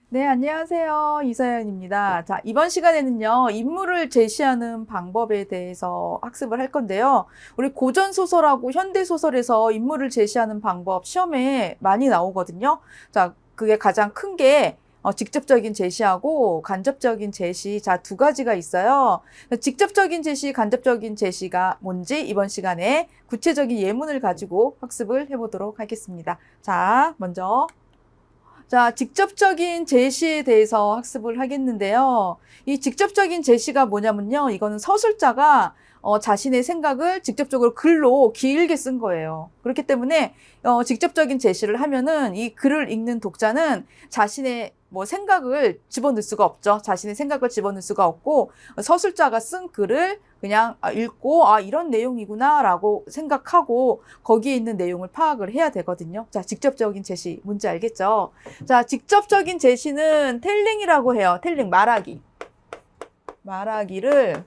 네, 안녕하세요. 이서연입니다. 자, 이번 시간에는요, 인물을 제시하는 방법에 대해서 학습을 할 건데요. 우리 고전소설하고 현대소설에서 인물을 제시하는 방법 시험에 많이 나오거든요. 자, 그게 가장 큰 게 직접적인 제시하고 간접적인 제시, 자, 두 가지가 있어요. 직접적인 제시, 간접적인 제시가 뭔지 이번 시간에 구체적인 예문을 가지고 학습을 해보도록 하겠습니다. 자, 먼저. 자, 직접적인 제시에 대해서 학습을 하겠는데요. 이 직접적인 제시가 뭐냐면요. 이거는 서술자가 자신의 생각을 직접적으로 글로 길게 쓴 거예요. 그렇기 때문에 직접적인 제시를 하면은 이 글을 읽는 독자는 자신의 뭐 생각을 집어넣을 수가 없죠. 자신의 생각을 집어넣을 수가 없고 서술자가 쓴 글을 그냥 읽고 이런 내용이구나 라고 생각하고 거기에 있는 내용을 파악을 해야 되거든요. 자, 직접적인 제시 뭔지 알겠죠? 자, 직접적인 제시는 텔링이라고 해요. 텔링, 말하기. 말하기를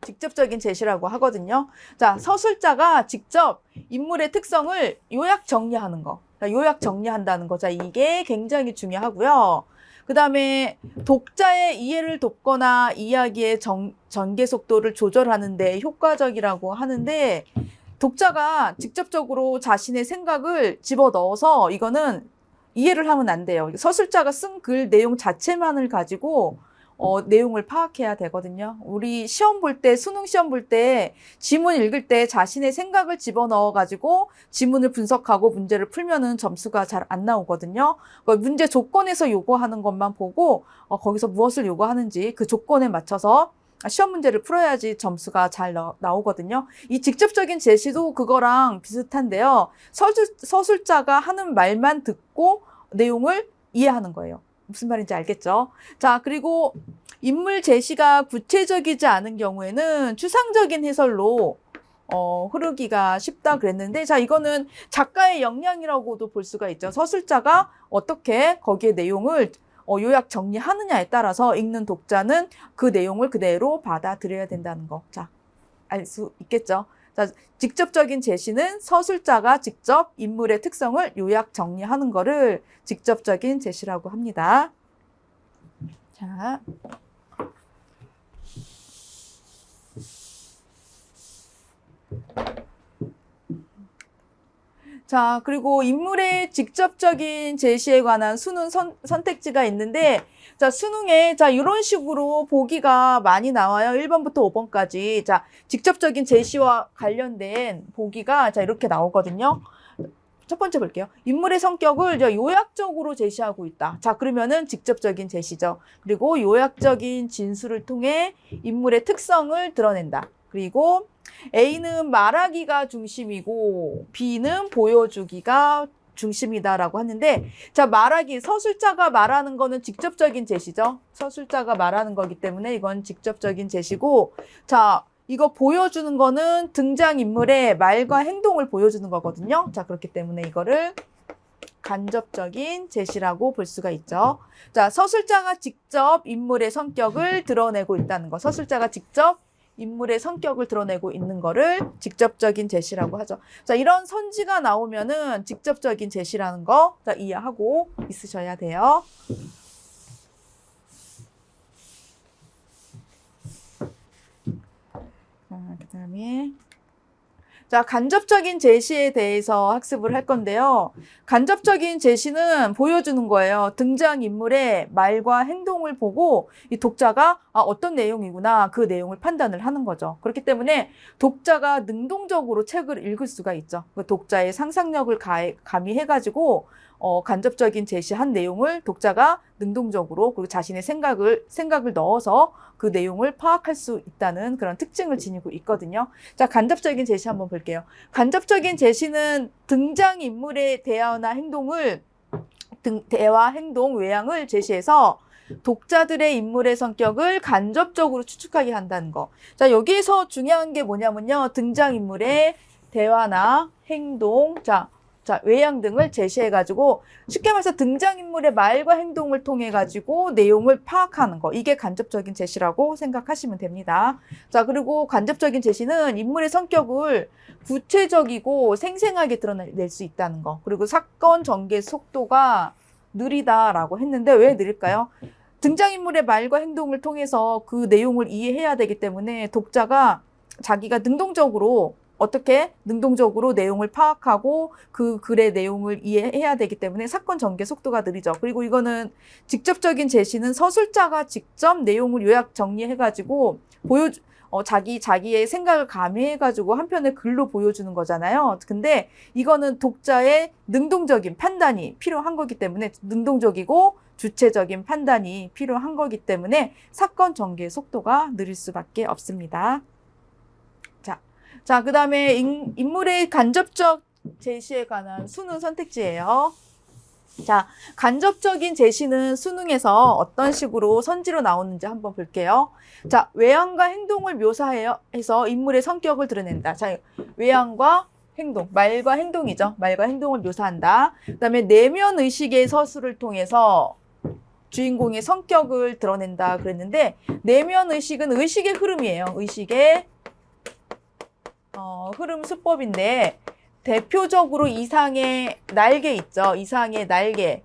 직접적인 제시라고 하거든요. 자, 서술자가 직접 인물의 특성을 요약 정리하는 거. 자, 요약 정리한다는 거. 자, 이게 굉장히 중요하고요. 그 다음에 독자의 이해를 돕거나 이야기의 전개 속도를 조절하는 데 효과적이라고 하는데 독자가 직접적으로 자신의 생각을 집어넣어서 이거는 이해를 하면 안 돼요. 서술자가 쓴 글 내용 자체만을 가지고 내용을 파악해야 되거든요. 우리 시험 볼 때, 수능 시험 볼 때, 지문 읽을 때 자신의 생각을 집어넣어가지고 지문을 분석하고 문제를 풀면은 점수가 잘 안 나오거든요. 문제 조건에서 요구하는 것만 보고 거기서 무엇을 요구하는지 그 조건에 맞춰서 시험 문제를 풀어야지 점수가 잘 나오거든요. 이 직접적인 제시도 그거랑 비슷한데요. 서술자가 하는 말만 듣고 내용을 이해하는 거예요. 무슨 말인지 알겠죠? 자, 그리고 인물 제시가 구체적이지 않은 경우에는 추상적인 해설로 흐르기가 쉽다 그랬는데, 자, 이거는 작가의 역량이라고도 볼 수가 있죠. 서술자가 어떻게 거기에 내용을 요약 정리하느냐에 따라서 읽는 독자는 그 내용을 그대로 받아들여야 된다는 거. 자, 알 수 있겠죠? 자, 직접적인 제시는 서술자가 직접 인물의 특성을 요약 정리하는 거를 직접적인 제시라고 합니다. 자. 자, 그리고 인물의 직접적인 제시에 관한 수능 선택지가 있는데, 자, 수능에, 자, 이런 식으로 보기가 많이 나와요. 1번부터 5번까지. 자, 직접적인 제시와 관련된 보기가, 자, 이렇게 나오거든요. 첫 번째 볼게요. 인물의 성격을 요약적으로 제시하고 있다. 자, 그러면은 직접적인 제시죠. 그리고 요약적인 진술을 통해 인물의 특성을 드러낸다. 그리고 A는 말하기가 중심이고 B는 보여주기가 중심이다라고 하는데, 자, 말하기, 서술자가 말하는 거는 직접적인 제시죠. 서술자가 말하는 거기 때문에 이건 직접적인 제시고, 자, 이거 보여주는 거는 등장인물의 말과 행동을 보여주는 거거든요. 자, 그렇기 때문에 이거를 간접적인 제시라고 볼 수가 있죠. 자, 서술자가 직접 인물의 성격을 드러내고 있다는 거. 서술자가 직접 인물의 성격을 드러내고 있는 거를 직접적인 제시라고 하죠. 자, 이런 선지가 나오면은 직접적인 제시라는 거, 자, 이해하고 있으셔야 돼요. 그다음에 자, 간접적인 제시에 대해서 학습을 할 건데요. 간접적인 제시는 보여주는 거예요. 등장인물의 말과 행동을 보고 이 독자가 어떤 내용이구나 그 내용을 판단을 하는 거죠. 그렇기 때문에 독자가 능동적으로 책을 읽을 수가 있죠. 그 독자의 상상력을 가미해가지고 간접적인 제시한 내용을 독자가 능동적으로 그리고 자신의 생각을 넣어서 그 내용을 파악할 수 있다는 그런 특징을 지니고 있거든요. 자, 간접적인 제시 한번 볼게요. 간접적인 제시는 등장인물의 대화나 행동을 대화, 행동, 외양을 제시해서 독자들의 인물의 성격을 간접적으로 추측하게 한다는 거. 자, 여기에서 중요한 게 뭐냐면요. 등장인물의 대화나 행동, 자, 외양 등을 제시해가지고 쉽게 말해서 등장인물의 말과 행동을 통해가지고 내용을 파악하는 거. 이게 간접적인 제시라고 생각하시면 됩니다. 자, 그리고 간접적인 제시는 인물의 성격을 구체적이고 생생하게 드러낼 수 있다는 거. 그리고 사건 전개 속도가 느리다라고 했는데 왜 느릴까요? 등장인물의 말과 행동을 통해서 그 내용을 이해해야 되기 때문에 독자가 자기가 능동적으로 어떻게 능동적으로 내용을 파악하고 그 글의 내용을 이해해야 되기 때문에 사건 전개 속도가 느리죠. 그리고 이거는 직접적인 제시는 서술자가 직접 내용을 요약 정리해가지고 자기의 생각을 가미해가지고 한 편의 글로 보여주는 거잖아요. 근데 이거는 독자의 능동적인 판단이 필요한 거기 때문에 능동적이고 주체적인 판단이 필요한 거기 때문에 사건 전개 속도가 느릴 수밖에 없습니다. 자, 그 다음에 인물의 간접적 제시에 관한 수능 선택지예요. 자, 간접적인 제시는 수능에서 어떤 식으로 선지로 나오는지 한번 볼게요. 자, 외양과 행동을 묘사해서 인물의 성격을 드러낸다. 자, 외양과 행동, 말과 행동이죠. 말과 행동을 묘사한다. 그 다음에 내면 의식의 서술을 통해서 주인공의 성격을 드러낸다 그랬는데, 내면 의식은 의식의 흐름이에요. 의식의 흐름 수법인데, 대표적으로 이상의 날개 있죠. 이상의 날개.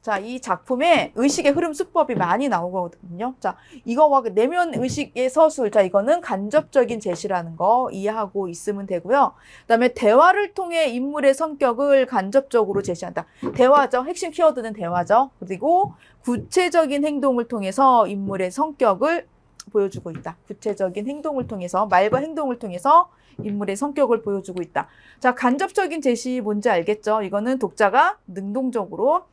자, 이 작품에 의식의 흐름 수법이 많이 나오거든요. 자, 이거와 내면 의식의 서술. 자, 이거는 간접적인 제시라는 거 이해하고 있으면 되고요. 그다음에 대화를 통해 인물의 성격을 간접적으로 제시한다. 대화죠. 핵심 키워드는 대화죠. 그리고 구체적인 행동을 통해서 인물의 성격을 보여주고 있다. 구체적인 행동을 통해서, 말과 행동을 통해서 인물의 성격을 보여주고 있다. 자, 간접적인 제시 뭔지 알겠죠? 이거는 독자가 능동적으로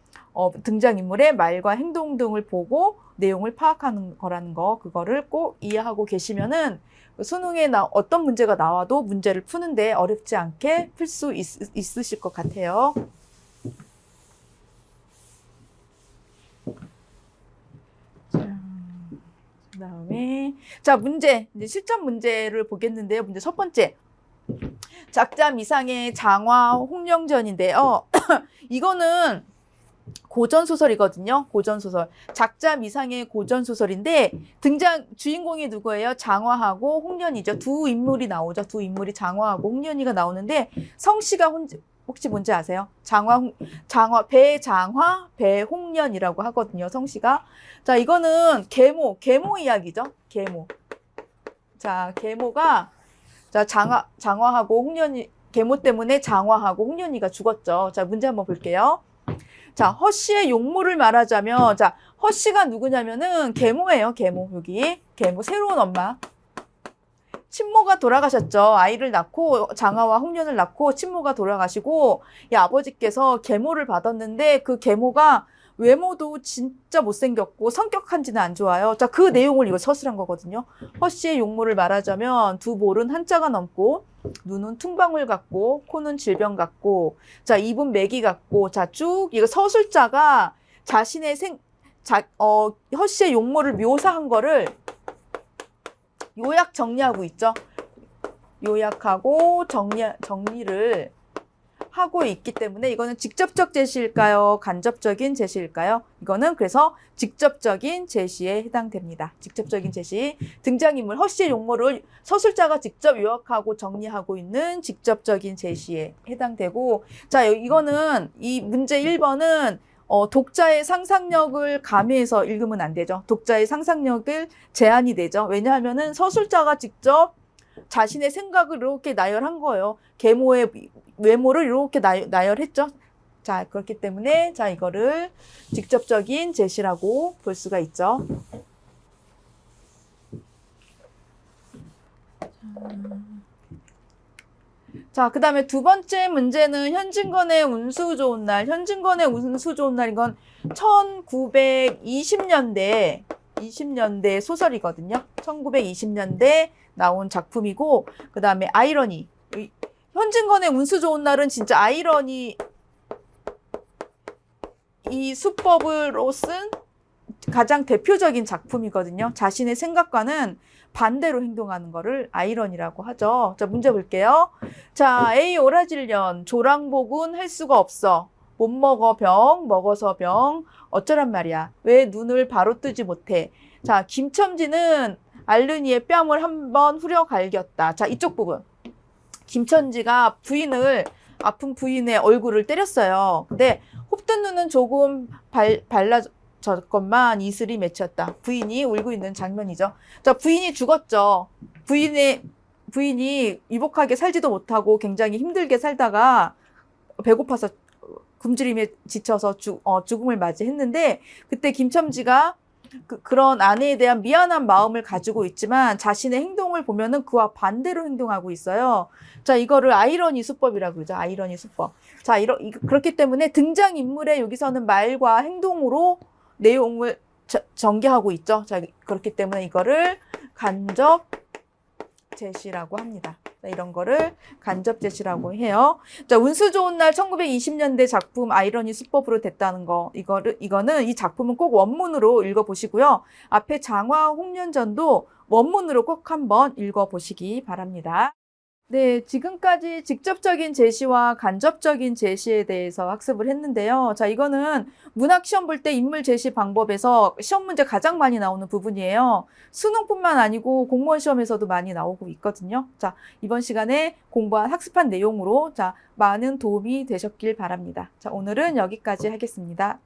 등장인물의 말과 행동 등을 보고 내용을 파악하는 거라는 거, 그거를 꼭 이해하고 계시면은 수능에 어떤 문제가 나와도 문제를 푸는데 어렵지 않게 풀 수 있으실 것 같아요. 그다음에 자, 문제, 이제 실전 문제를 보겠는데요. 문제 첫 번째. 작자 미상의 장화 홍령전인데요. 이거는 고전소설이거든요. 고전소설. 작자 미상의 고전소설인데 주인공이 누구예요? 장화하고 홍련이죠. 두 인물이 나오죠. 두 인물이 장화하고 홍련이가 나오는데 성씨가 혹시 뭔지 아세요? 배장화, 배홍련이라고 하거든요. 성씨가. 자, 이거는 계모 이야기죠. 계모. 자, 계모가 장화하고 홍련이, 계모 때문에 장화하고 홍련이가 죽었죠. 자, 문제 한번 볼게요. 자, 허씨의 용모를 말하자면, 자, 허씨가 누구냐면은 계모예요. 계모. 여기 계모, 새로운 엄마. 친모가 돌아가셨죠. 아이를 낳고, 장화와 홍련을 낳고 친모가 돌아가시고, 이 아버지께서 계모를 받았는데 그 계모가 외모도 진짜 못생겼고 성격한지는 안 좋아요. 자, 그 내용을 이거 서술한 거거든요. 허씨의 용모를 말하자면 두 볼은 한자가 넘고, 눈은 퉁방울 같고, 코는 질병 같고, 자, 입은 메기 같고, 자, 쭉 이거 서술자가 자신의 허씨의 용모를 묘사한 거를 요약 정리하고 있죠. 요약하고 정리를 하고 있기 때문에 이거는 직접적 제시일까요? 간접적인 제시일까요? 이거는 그래서 직접적인 제시에 해당됩니다. 직접적인 제시. 등장인물 허씨의 용모를 서술자가 직접 요약하고 정리하고 있는 직접적인 제시에 해당되고, 자, 이거는 이 문제 1번은 독자의 상상력을 가미해서 읽으면 안 되죠. 독자의 상상력을 제한이 되죠. 왜냐하면은 서술자가 직접 자신의 생각을 이렇게 나열한 거예요. 계모의 외모를 이렇게 나열했죠. 자, 그렇기 때문에 자, 이거를 직접적인 제시라고 볼 수가 있죠. 자, 그 다음에 두 번째 문제는 현진건의 운수 좋은 날. 현진건의 운수 좋은 날, 이건 1920년대 소설이거든요. 1920년대 나온 작품이고, 그 다음에 아이러니. 현진건의 운수 좋은 날은 진짜 아이러니 이 수법으로 쓴 가장 대표적인 작품이거든요. 자신의 생각과는 반대로 행동하는 거를 아이러니라고 하죠. 자, 문제 볼게요. 자, A 오라질년, 조랑복은 할 수가 없어. 못 먹어 병, 먹어서 병. 어쩌란 말이야. 왜 눈을 바로 뜨지 못해. 자, 김첨지는 알른이의 뺨을 한번 후려 갈겼다. 자, 이쪽 부분. 김첨지가 아픈 부인의 얼굴을 때렸어요. 근데 뽑던 눈은 조금 발라졌건만 이슬이 맺혔다. 부인이 울고 있는 장면이죠. 자, 부인이 죽었죠. 부인이 유복하게 살지도 못하고 굉장히 힘들게 살다가 배고파서 굶주림에 지쳐서 죽음을 맞이했는데, 그때 김첨지가 그런 아내에 대한 미안한 마음을 가지고 있지만 자신의 행동을 보면은 그와 반대로 행동하고 있어요. 자, 이거를 아이러니 수법이라고 그러죠. 아이러니 수법. 자, 그렇기 때문에 등장인물의 여기서는 말과 행동으로 내용을 전개하고 있죠. 자, 그렇기 때문에 이거를 간접 제시라고 합니다. 이런 거를 간접 제시라고 해요. 자, 운수 좋은 날 1920년대 작품 아이러니 수법으로 됐다는 거. 이거는 이 작품은 꼭 원문으로 읽어보시고요. 앞에 장화 홍련전도 원문으로 꼭 한번 읽어보시기 바랍니다. 네, 지금까지 직접적인 제시와 간접적인 제시에 대해서 학습을 했는데요. 자, 이거는 문학 시험 볼 때 인물 제시 방법에서 시험 문제 가장 많이 나오는 부분이에요. 수능뿐만 아니고 공무원 시험에서도 많이 나오고 있거든요. 자, 이번 시간에 학습한 내용으로 많은 도움이 되셨길 바랍니다. 자, 오늘은 여기까지 하겠습니다.